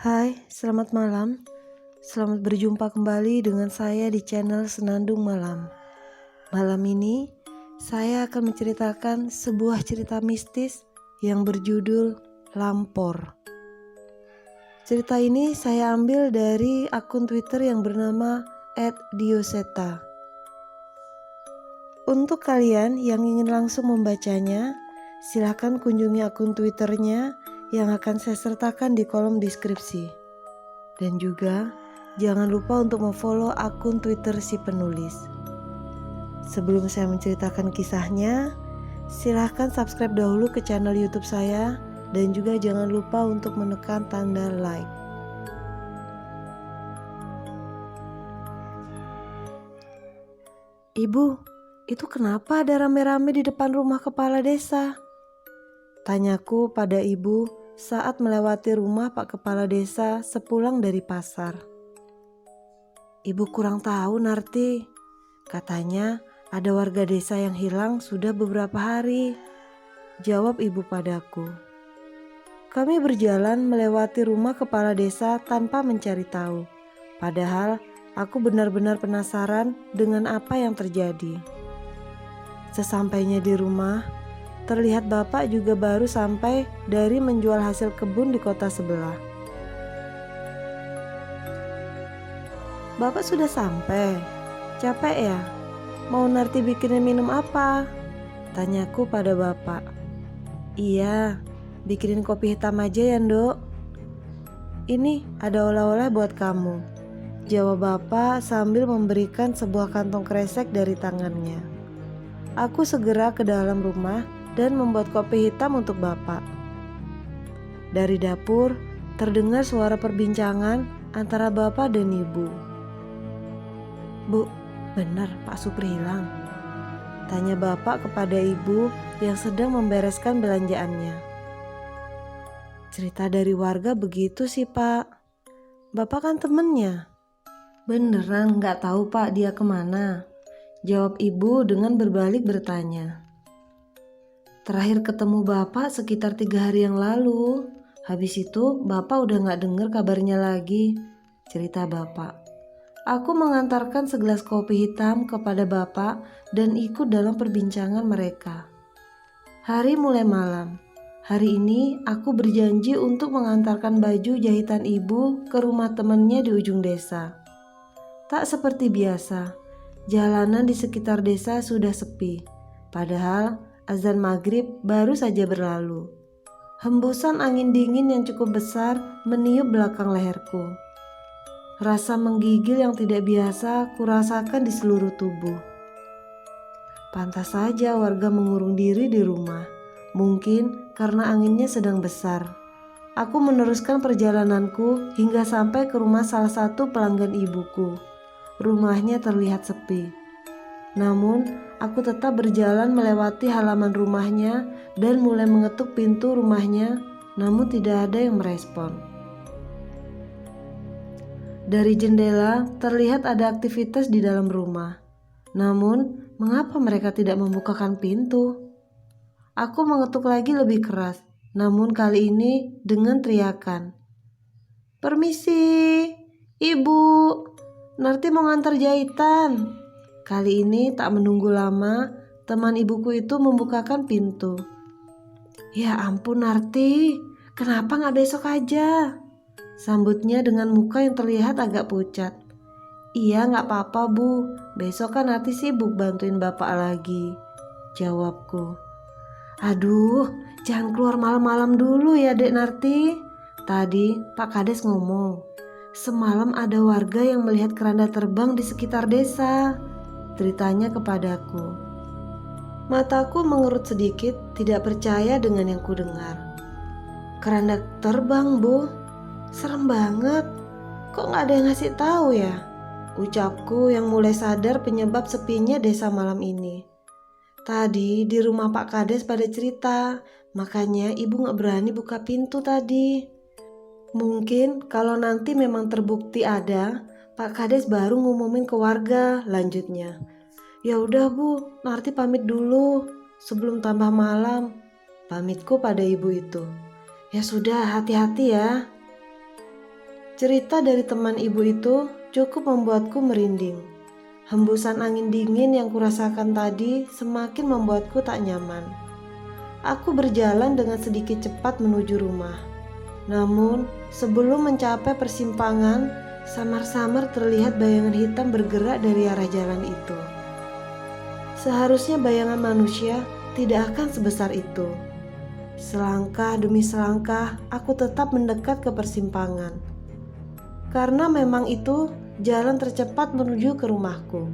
Hai, selamat malam. Selamat berjumpa kembali dengan saya di channel Senandung Malam. Malam ini, saya akan menceritakan sebuah cerita mistis yang berjudul Lampor. Cerita ini saya ambil dari akun Twitter yang bernama @dioseta. Untuk kalian yang ingin langsung membacanya, silahkan kunjungi akun Twitternya yang akan saya sertakan di kolom deskripsi. Dan juga jangan lupa untuk memfollow akun Twitter si penulis. Sebelum saya menceritakan kisahnya, silahkan subscribe dahulu ke channel YouTube saya dan juga jangan lupa untuk menekan tanda like. Ibu, itu kenapa ada rame-rame di depan rumah kepala desa? Tanyaku pada ibu saat melewati rumah Pak Kepala Desa sepulang dari pasar. Ibu kurang tahu, Narti. Katanya ada warga desa yang hilang sudah beberapa hari. Jawab ibu padaku. Kami berjalan melewati rumah kepala desa tanpa mencari tahu. Padahal aku benar-benar penasaran dengan apa yang terjadi. Sesampainya di rumah, terlihat bapak juga baru sampai dari menjual hasil kebun di kota sebelah. Bapak sudah sampai? Capek ya? Mau Narti bikinin minum apa? Tanyaku pada bapak. Iya, bikinin kopi hitam aja ya, Nduk. Ini ada oleh-oleh buat kamu, jawab bapak sambil memberikan sebuah kantong kresek dari tangannya. Aku segera ke dalam rumah dan membuat kopi hitam untuk bapak. Dari dapur terdengar suara perbincangan antara bapak dan ibu. Bu, benar Pak Supri hilang? Tanya bapak kepada ibu yang sedang membereskan belanjaannya. Cerita dari warga begitu sih Pak. Bapak kan temennya. Beneran gak tahu Pak dia kemana? Jawab ibu dengan berbalik bertanya. Terakhir ketemu bapak sekitar 3 hari yang lalu. Habis itu bapak udah gak denger kabarnya lagi. Cerita bapak. Aku mengantarkan segelas kopi hitam kepada bapak dan ikut dalam perbincangan mereka. Hari mulai malam. Hari ini aku berjanji untuk mengantarkan baju jahitan ibu ke rumah temannya di ujung desa. Tak seperti biasa. Jalanan di sekitar desa sudah sepi, padahal azan maghrib baru saja berlalu. Hembusan angin dingin yang cukup besar meniup belakang leherku. Rasa menggigil yang tidak biasa kurasakan di seluruh tubuh. Pantas saja warga mengurung diri di rumah, mungkin karena anginnya sedang besar. Aku meneruskan perjalananku hingga sampai ke rumah salah satu pelanggan ibuku. Rumahnya terlihat sepi. Namun, aku tetap berjalan melewati halaman rumahnya dan mulai mengetuk pintu rumahnya, namun tidak ada yang merespon. Dari jendela terlihat ada aktivitas di dalam rumah. Namun, mengapa mereka tidak membukakan pintu? Aku mengetuk lagi lebih keras, namun kali ini dengan teriakan. Permisi, Ibu. Narti mau ngantar jahitan. Kali ini tak menunggu lama, teman ibuku itu membukakan pintu. Ya ampun Narti, kenapa gak besok aja? Sambutnya dengan muka yang terlihat agak pucat. Iya gak apa-apa Bu, besok kan Narti sibuk bantuin bapak lagi, jawabku. Aduh, jangan keluar malam-malam dulu ya Dek Narti. Tadi Pak Kades ngomong. Semalam ada warga yang melihat keranda terbang di sekitar desa, ceritanya kepadaku. Mataku mengerut sedikit, tidak percaya dengan yang kudengar. Keranda terbang, Bu? Serem banget. Kok gak ada yang ngasih tahu ya? Ucapku yang mulai sadar penyebab sepinya desa malam ini. Tadi di rumah Pak Kades pada cerita, makanya ibu gak berani buka pintu tadi. Mungkin kalau nanti memang terbukti ada, Pak Kades baru ngumumin ke warga, lanjutnya. Ya udah Bu, Narti pamit dulu sebelum tambah malam, pamitku pada ibu itu. Ya sudah, hati-hati ya. Cerita dari teman ibu itu cukup membuatku merinding. Hembusan angin dingin yang kurasakan tadi semakin membuatku tak nyaman. Aku berjalan dengan sedikit cepat menuju rumah. Namun, sebelum mencapai persimpangan, samar-samar terlihat bayangan hitam bergerak dari arah jalan itu. Seharusnya bayangan manusia tidak akan sebesar itu. Selangkah demi selangkah, aku tetap mendekat ke persimpangan. Karena memang itu jalan tercepat menuju ke rumahku.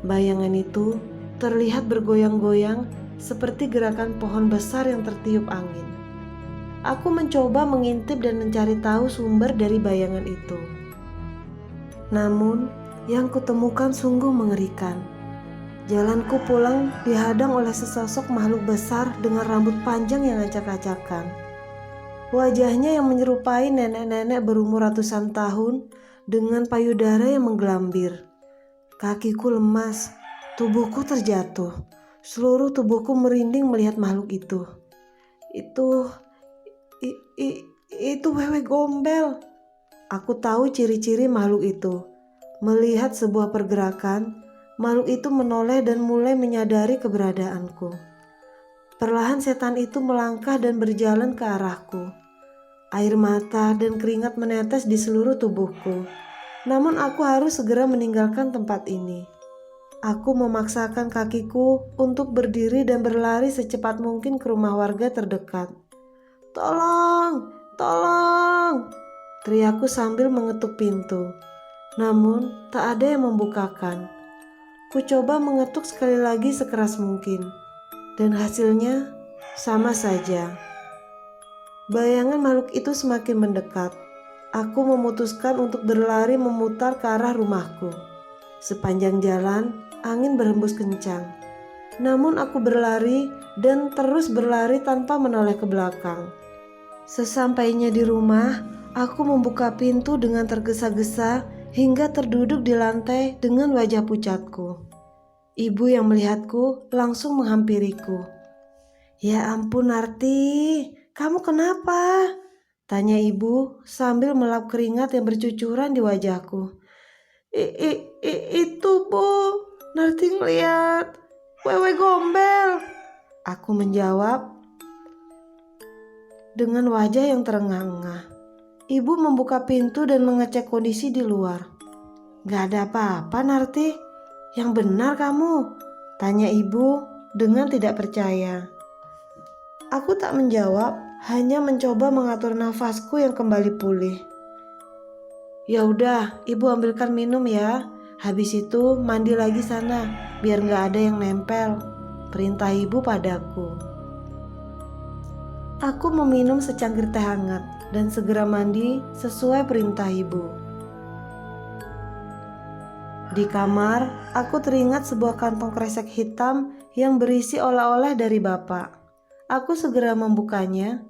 Bayangan itu terlihat bergoyang-goyang seperti gerakan pohon besar yang tertiup angin. Aku mencoba mengintip dan mencari tahu sumber dari bayangan itu. Namun, yang kutemukan sungguh mengerikan. Jalanku pulang dihadang oleh sesosok makhluk besar dengan rambut panjang yang acak-acakan. Wajahnya yang menyerupai nenek-nenek berumur ratusan tahun dengan payudara yang menggelambir. Kakiku lemas, tubuhku terjatuh. Seluruh tubuhku merinding melihat makhluk itu. Itu wewe gombel. Aku tahu ciri-ciri makhluk itu. Melihat sebuah pergerakan, makhluk itu menoleh dan mulai menyadari keberadaanku. Perlahan setan itu melangkah dan berjalan ke arahku. Air mata dan keringat menetes di seluruh tubuhku. Namun aku harus segera meninggalkan tempat ini. Aku memaksakan kakiku untuk berdiri dan berlari secepat mungkin ke rumah warga terdekat. "Tolong! Tolong!" teriakku sambil mengetuk pintu. Namun tak ada yang membukakan. Ku coba mengetuk sekali lagi sekeras mungkin. Dan hasilnya sama saja. Bayangan makhluk itu semakin mendekat. Aku memutuskan untuk berlari memutar ke arah rumahku. Sepanjang jalan, angin berhembus kencang. Namun aku berlari dan terus berlari tanpa menoleh ke belakang. Sesampainya di rumah, aku membuka pintu dengan tergesa-gesa hingga terduduk di lantai dengan wajah pucatku. Ibu yang melihatku langsung menghampiriku. "Ya ampun Narti, kamu kenapa?" tanya ibu sambil melap keringat yang bercucuran di wajahku. Itu bu, Narti ngeliat wewe gombel," aku menjawab dengan wajah yang terengah-engah. Ibu membuka pintu dan mengecek kondisi di luar. "Gak ada apa-apa Narti, yang benar kamu?" tanya ibu dengan tidak percaya. Aku tak menjawab, hanya mencoba mengatur nafasku yang kembali pulih. "Ya udah, ibu ambilkan minum ya. Habis itu mandi lagi sana, biar gak ada yang nempel," perintah ibu padaku. Aku meminum secangkir teh hangat dan segera mandi sesuai perintah ibu. Di kamar, aku teringat sebuah kantong kresek hitam yang berisi oleh-oleh dari bapak. Aku segera membukanya.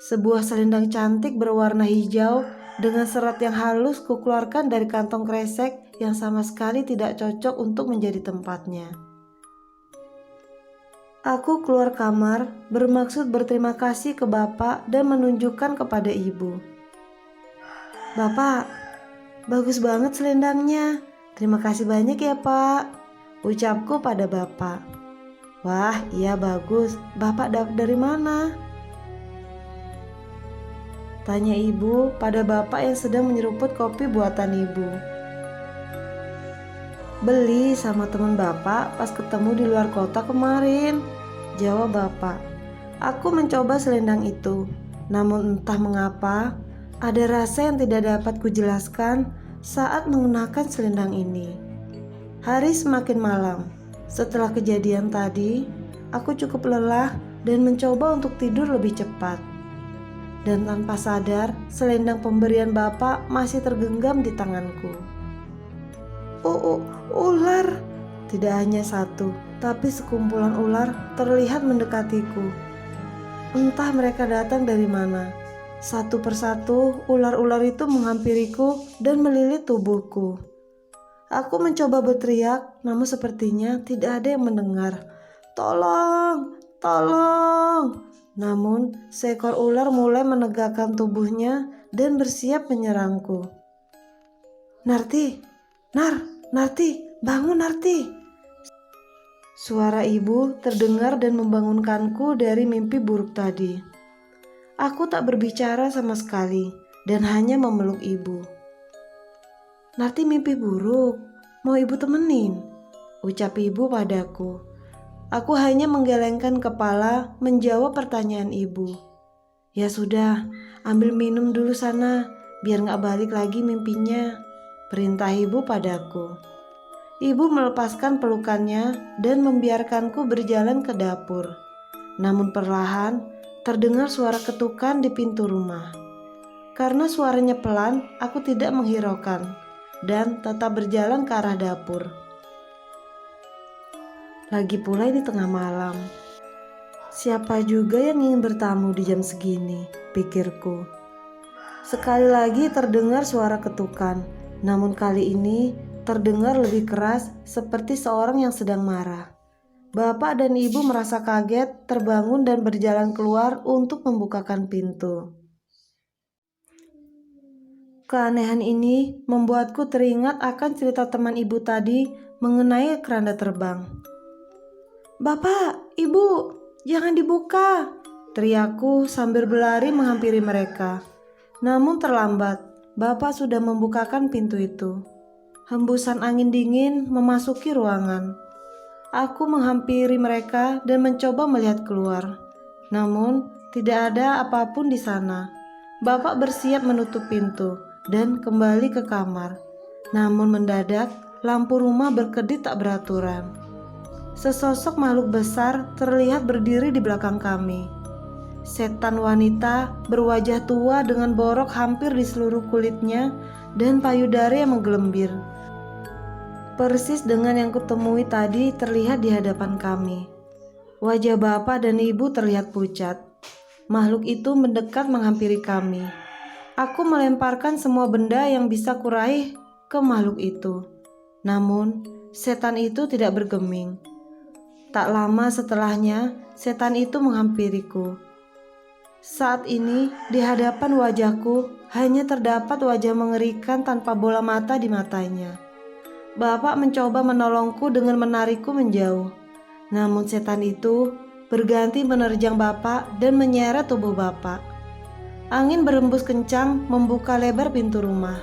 Sebuah selendang cantik berwarna hijau dengan serat yang halus kukeluarkan dari kantong kresek yang sama sekali tidak cocok untuk menjadi tempatnya. Aku keluar kamar bermaksud berterima kasih ke bapak dan menunjukkan kepada ibu. "Bapak, bagus banget selendangnya. Terima kasih banyak ya pak," ucapku pada bapak. "Wah iya bagus, bapak dapat dari mana?" tanya ibu pada bapak yang sedang menyeruput kopi buatan ibu. "Beli sama teman bapak pas ketemu di luar kota kemarin," jawab bapak. Aku mencoba selendang itu, namun entah mengapa ada rasa yang tidak dapat kujelaskan saat menggunakan selendang ini. Hari semakin malam. Setelah kejadian tadi, aku cukup lelah dan mencoba untuk tidur lebih cepat. Dan tanpa sadar, selendang pemberian bapak masih tergenggam di tanganku. Ular! Tidak hanya satu, tapi sekumpulan ular terlihat mendekatiku. Entah mereka datang dari mana. Satu persatu, ular-ular itu menghampiriku dan melilit tubuhku. Aku mencoba berteriak, namun sepertinya tidak ada yang mendengar. "Tolong! Tolong!" Namun, seekor ular mulai menegakkan tubuhnya dan bersiap menyerangku. "Narti, Narti, bangun Narti!" Suara ibu terdengar dan membangunkanku dari mimpi buruk tadi. Aku tak berbicara sama sekali dan hanya memeluk ibu. "Narti mimpi buruk, mau ibu temenin?" ucap ibu padaku. Aku hanya menggelengkan kepala menjawab pertanyaan ibu. "Ya sudah, ambil minum dulu sana, biar gak balik lagi mimpinya," perintah ibu padaku. Ibu melepaskan pelukannya dan membiarkanku berjalan ke dapur. Namun perlahan terdengar suara ketukan di pintu rumah. Karena suaranya pelan, aku tidak menghiraukan dan tetap berjalan ke arah dapur. Lagi pula ini tengah malam. Siapa juga yang ingin bertamu di jam segini, pikirku. Sekali lagi terdengar suara ketukan, namun kali ini terdengar lebih keras seperti seorang yang sedang marah. Bapak dan ibu merasa kaget, terbangun dan berjalan keluar untuk membukakan pintu. Keanehan ini membuatku teringat akan cerita teman ibu tadi mengenai keranda terbang. "Bapak, ibu, jangan dibuka!" teriakku sambil berlari menghampiri mereka. Namun terlambat, bapak sudah membukakan pintu itu. Hembusan angin dingin memasuki ruangan. Aku menghampiri mereka dan mencoba melihat keluar. Namun, tidak ada apapun di sana. Bapak bersiap menutup pintu dan kembali ke kamar. Namun mendadak, lampu rumah berkedip tak beraturan. Sesosok makhluk besar terlihat berdiri di belakang kami. Setan wanita berwajah tua dengan borok hampir di seluruh kulitnya dan payudara yang menggelembir. Persis dengan yang kutemui tadi terlihat di hadapan kami. Wajah bapak dan ibu terlihat pucat. Makhluk itu mendekat menghampiri kami. Aku melemparkan semua benda yang bisa kuraih ke makhluk itu. Namun, setan itu tidak bergeming. Tak lama setelahnya, setan itu menghampiriku. Saat ini, di hadapan wajahku hanya terdapat wajah mengerikan tanpa bola mata di matanya. Bapak mencoba menolongku dengan menarikku menjauh. Namun setan itu berganti menerjang bapak dan menyeret tubuh bapak. Angin berembus kencang membuka lebar pintu rumah.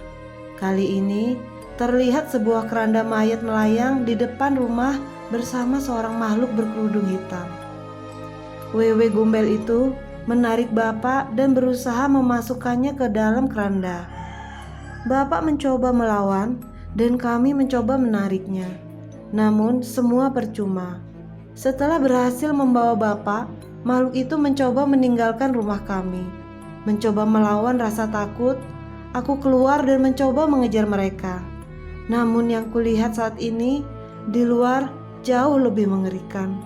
Kali ini terlihat sebuah keranda mayat melayang di depan rumah bersama seorang makhluk berkerudung hitam. Wewe gombel itu menarik bapak dan berusaha memasukkannya ke dalam keranda. Bapak mencoba melawan dan kami mencoba menariknya. Namun semua percuma. Setelah berhasil membawa bapak, makhluk itu mencoba meninggalkan rumah kami. Mencoba melawan rasa takut, aku keluar dan mencoba mengejar mereka. Namun yang kulihat saat ini di luar jauh lebih mengerikan.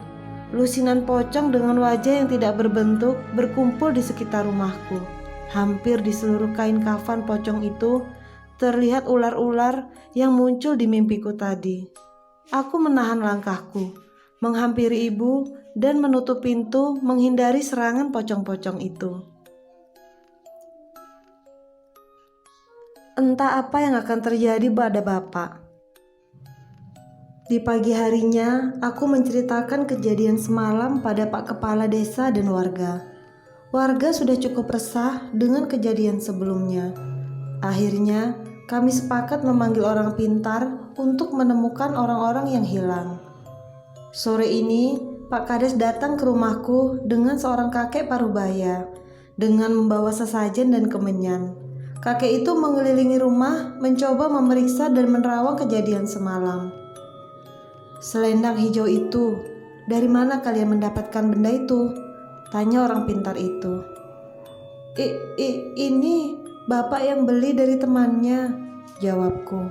Lusinan pocong dengan wajah yang tidak berbentuk berkumpul di sekitar rumahku. Hampir di seluruh kain kafan pocong itu terlihat ular-ular yang muncul di mimpiku tadi. Aku menahan langkahku, menghampiri ibu dan menutup pintu menghindari serangan pocong-pocong itu. Entah apa yang akan terjadi pada bapak. Di pagi harinya, aku menceritakan kejadian semalam pada Pak Kepala Desa dan warga. Warga sudah cukup resah dengan kejadian sebelumnya. Akhirnya, kami sepakat memanggil orang pintar untuk menemukan orang-orang yang hilang. Sore ini, Pak Kades datang ke rumahku dengan seorang kakek parubaya dengan membawa sesajen dan kemenyan. Kakek itu mengelilingi rumah, mencoba memeriksa dan menerawang kejadian semalam. "Selendang hijau itu, dari mana kalian mendapatkan benda itu?" tanya orang pintar itu. Ini bapak yang beli dari temannya," jawabku.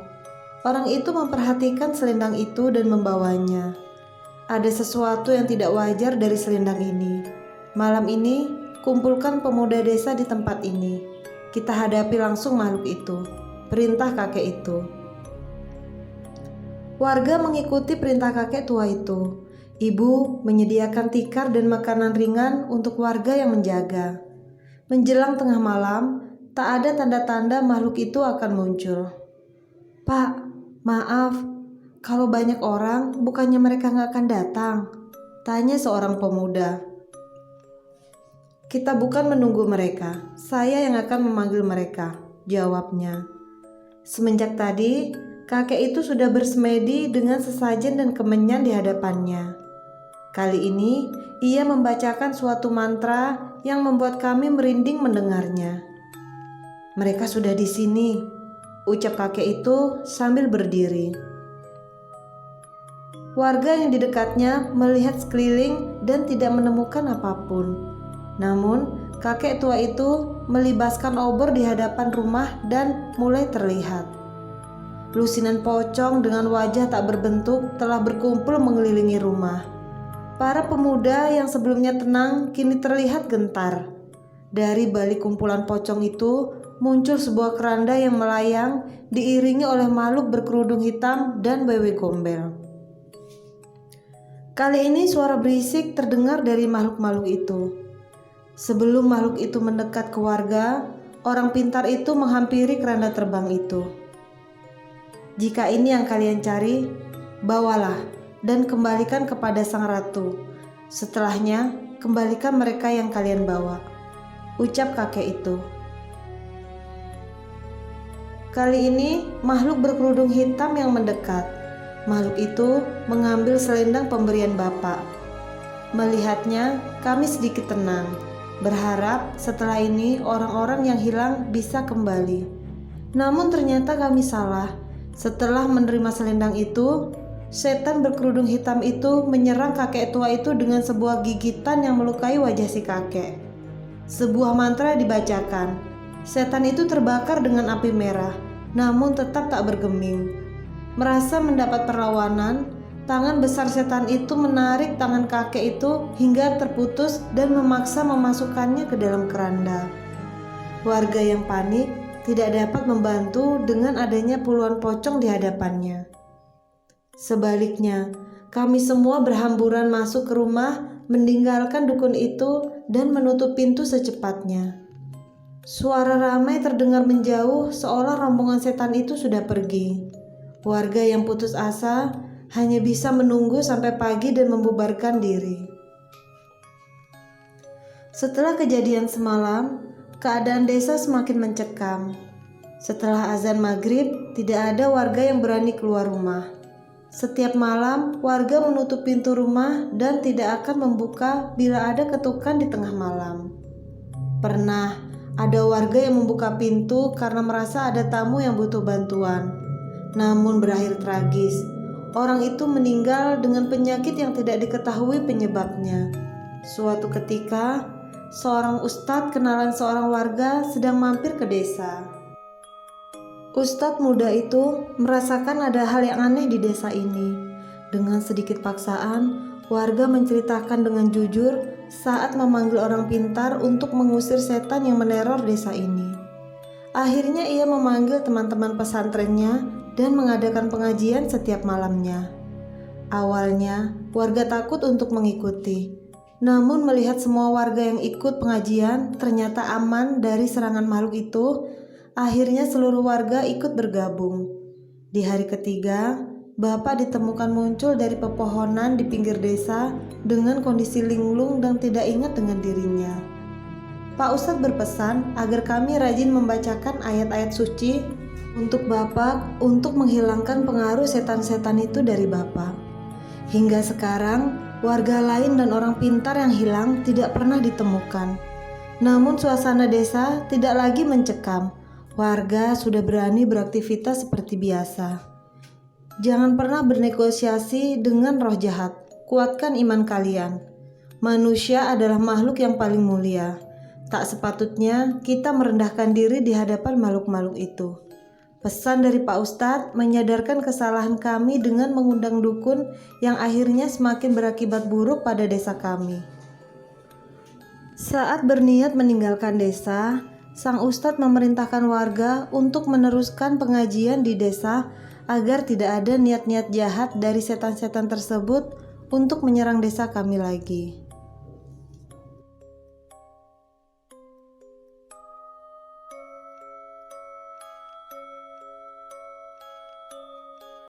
Orang itu memperhatikan selendang itu dan membawanya. Ada sesuatu yang tidak wajar dari selendang ini. Malam ini, kumpulkan pemuda desa di tempat ini. Kita hadapi langsung makhluk itu, perintah kakek itu. Warga mengikuti perintah kakek tua itu. Ibu menyediakan tikar dan makanan ringan untuk warga yang menjaga. Menjelang tengah malam, tak ada tanda-tanda makhluk itu akan muncul. "Pak, maaf, kalau banyak orang bukannya mereka nggak akan datang?" tanya seorang pemuda. "Kita bukan menunggu mereka, saya yang akan memanggil mereka," jawabnya. Semenjak tadi, kakek itu sudah bersemedi dengan sesajen dan kemenyan di hadapannya. Kali ini, ia membacakan suatu mantra yang membuat kami merinding mendengarnya. "Mereka sudah di sini," ucap kakek itu sambil berdiri. Warga yang di dekatnya melihat sekeliling dan tidak menemukan apapun. Namun, kakek tua itu melibaskan obor di hadapan rumah dan mulai terlihat. Lusinan pocong dengan wajah tak berbentuk telah berkumpul mengelilingi rumah. Para pemuda yang sebelumnya tenang kini terlihat gentar. Dari balik kumpulan pocong itu muncul sebuah keranda yang melayang diiringi oleh makhluk berkerudung hitam dan wewe gombel. Kali ini suara berisik terdengar dari makhluk-makhluk itu. Sebelum makhluk itu mendekat ke warga, orang pintar itu menghampiri keranda terbang itu. "Jika ini yang kalian cari, bawalah dan kembalikan kepada sang ratu. Setelahnya, kembalikan mereka yang kalian bawa," ucap kakek itu. Kali ini, makhluk berkerudung hitam yang mendekat. Makhluk itu mengambil selendang pemberian Bapak. Melihatnya, kami sedikit tenang, berharap setelah ini orang-orang yang hilang bisa kembali. Namun ternyata kami salah. Setelah menerima selendang itu, setan berkerudung hitam itu menyerang kakek tua itu dengan sebuah gigitan yang melukai wajah si kakek. Sebuah mantra dibacakan. Setan itu terbakar dengan api merah, namun tetap tak bergeming. Merasa mendapat perlawanan, tangan besar setan itu menarik tangan kakek itu hingga terputus dan memaksa memasukkannya ke dalam keranda. Warga yang panik tidak dapat membantu dengan adanya puluhan pocong di hadapannya. Sebaliknya, kami semua berhamburan masuk ke rumah, meninggalkan dukun itu dan menutup pintu secepatnya. Suara ramai terdengar menjauh seolah rombongan setan itu sudah pergi. Warga yang putus asa hanya bisa menunggu sampai pagi dan membubarkan diri. Setelah kejadian semalam, keadaan desa semakin mencekam. Setelah azan maghrib, tidak ada warga yang berani keluar rumah. Setiap malam, warga menutup pintu rumah dan tidak akan membuka bila ada ketukan di tengah malam. Pernah ada warga yang membuka pintu karena merasa ada tamu yang butuh bantuan. Namun berakhir tragis. Orang itu meninggal dengan penyakit yang tidak diketahui penyebabnya. Suatu ketika, seorang ustadz kenalan seorang warga sedang mampir ke desa. Ustadz muda itu merasakan ada hal yang aneh di desa ini. Dengan sedikit paksaan, warga menceritakan dengan jujur saat memanggil orang pintar untuk mengusir setan yang meneror desa ini. Akhirnya ia memanggil teman-teman pesantrennya dan mengadakan pengajian setiap malamnya. Awalnya, warga takut untuk mengikuti. Namun melihat semua warga yang ikut pengajian ternyata aman dari serangan makhluk itu, akhirnya seluruh warga ikut bergabung. Di hari ketiga, Bapak ditemukan muncul dari pepohonan di pinggir desa dengan kondisi linglung dan tidak ingat dengan dirinya. Pak Ustadz berpesan agar kami rajin membacakan ayat-ayat suci untuk Bapak untuk menghilangkan pengaruh setan-setan itu dari Bapak. Hingga sekarang, warga lain dan orang pintar yang hilang tidak pernah ditemukan. Namun suasana desa tidak lagi mencekam. Warga sudah berani beraktivitas seperti biasa. Jangan pernah bernegosiasi dengan roh jahat. Kuatkan iman kalian. Manusia adalah makhluk yang paling mulia. Tak sepatutnya kita merendahkan diri di hadapan makhluk-makhluk itu. Pesan dari Pak Ustadz menyadarkan kesalahan kami dengan mengundang dukun yang akhirnya semakin berakibat buruk pada desa kami. Saat berniat meninggalkan desa, Sang Ustadz memerintahkan warga untuk meneruskan pengajian di desa agar tidak ada niat-niat jahat dari setan-setan tersebut untuk menyerang desa kami lagi.